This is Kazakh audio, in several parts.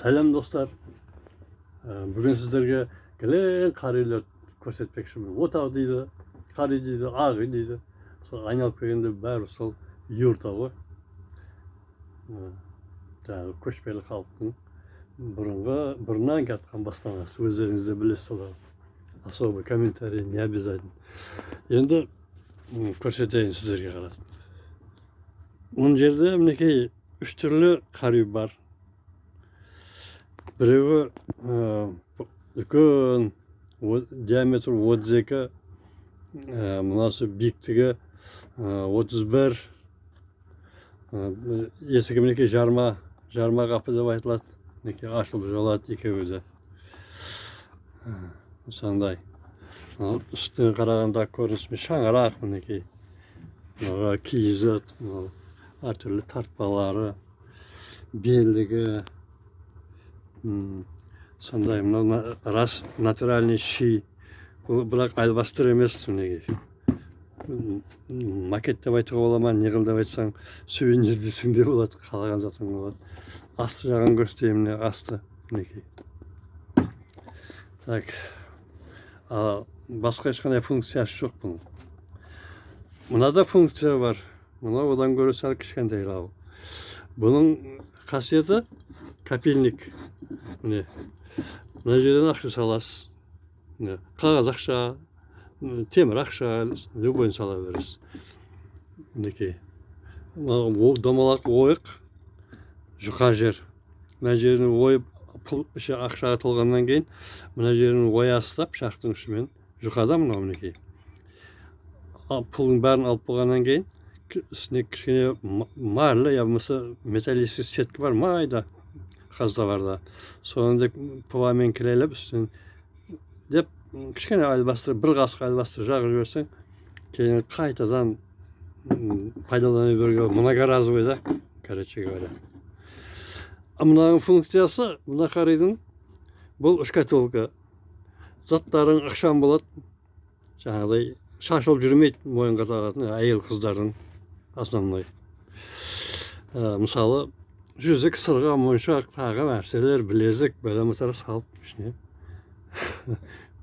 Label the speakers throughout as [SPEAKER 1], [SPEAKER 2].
[SPEAKER 1] Selam dostlar. Bugün sizlerge gelen karıyla көрсөтпекчимин. Отау дейді, карый дейді, ағы дейді. Сол айналып келгенде бәрі сол юрт ғой. Жаңағы көшпелі халықтың бұрыннан кеткен баспанасы. Өздеріңіз де білесіз солар. Особый комментарий не обязательно. Енді көрсетейін сіздерге қарап. Мына жерде мінекей 3 түрлі карый бар. Біреуі үлкен диаметр 32, мынасы биіктігі 31, есігі мінекей жарма қапы деп айтылады. Мінекей ашылып жолады екеуі де. Сондай. Үстіне қарағанда көрінісімен шаңырақ мінекей. Киізі, әртүрлі тартпалары, белдігі. Сондай, мына рас натуральный ши. Бірақ албастыр емес мінекей. Макет деп айтуға бола ма, неғыл деп айтсаң, сувенир десең де болады, қалаған затың болады. Асты жағын көрсетейін, міне асты мінекей. Так. Басқа ешқандай функциясы жоқ бұның. Мынада функция бар. Мына одан көрі сәл кішкентайлау. Бұның қасиеті капельник. Мына жерден ақша саласыз. Қағаз ақша, темір ақша, любойын сала бересіз. Мінекей. Домалақ ойық, жұқа жер. Мына жерін ойып, ақшаға толғаннан кейін, мына жерін ой астап, шақтың ұшымен, жұқада мынау мінекей. Пұлдың бәрін алып болғаннан кейін, үстіне кішкене марлы, я болмаса металлический сетка бар, майда қазда барда. Соны пуамен кірелеп, үстіне деп, кішкене албастыр, бір қасық албастыр жағып жіберсең, кейін қайтадан пайдалана беруге многоразовый да, короче говоря. Мынаның функциясы, мына қарайдың, бұл шкатулка. Заттарын ақшам болады, жаңағыдай шашылып жүрмейді, мойынға тағатын, әйел қыздардың основной. Мысалы, жүзік, сырға, моншақ, тағы нәрселер, білезік, бөлемітары салып ішіне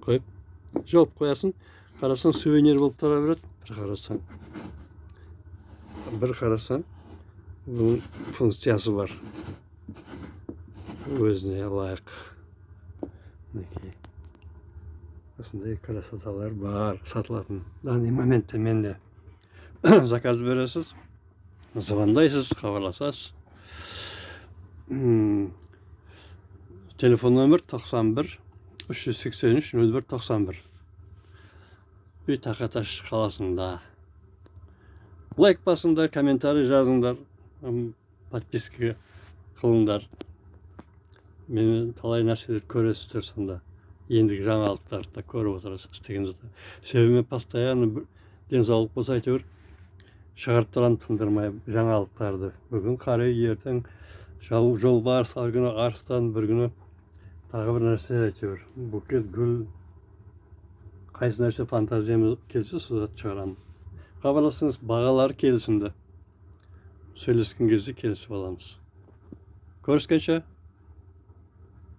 [SPEAKER 1] қойып, жауып қоясын. Қарасаң, сувенир болып тұра береді. Бір қарасаң, бұның функциясы бар. Өзіне лайық. Осындай красоталар бар, сатылатын. Данный моментте менде заказ бересіз, звондайсыз, хабарласасыз. Телефон номер 91 383 01 91. Үй Тақаташ қаласында. Лайк басыңдар, комментарий жазыңдар, подписка қылыңдар. Мені талай нәрселер көресіздер сонда. Ендігі жаңалықтарды көріп отырасыз істеген заты. Себебі мен постоянно денсаулық болса әйтеуір шығарып тұрам тындырмай жаңалықтарды. Бүгін қарай, ертең жолбарыс, ар күні арыстан, бір күні тағы бір нәрсе әйтеуір. Букет, гүл, қайсы нәрсе фантазиямыз келсе содан шығарамын. Хабарласыңыз, бағалары келісімді. Сөйлескен кезде келісіп аламыз. Көріскенше.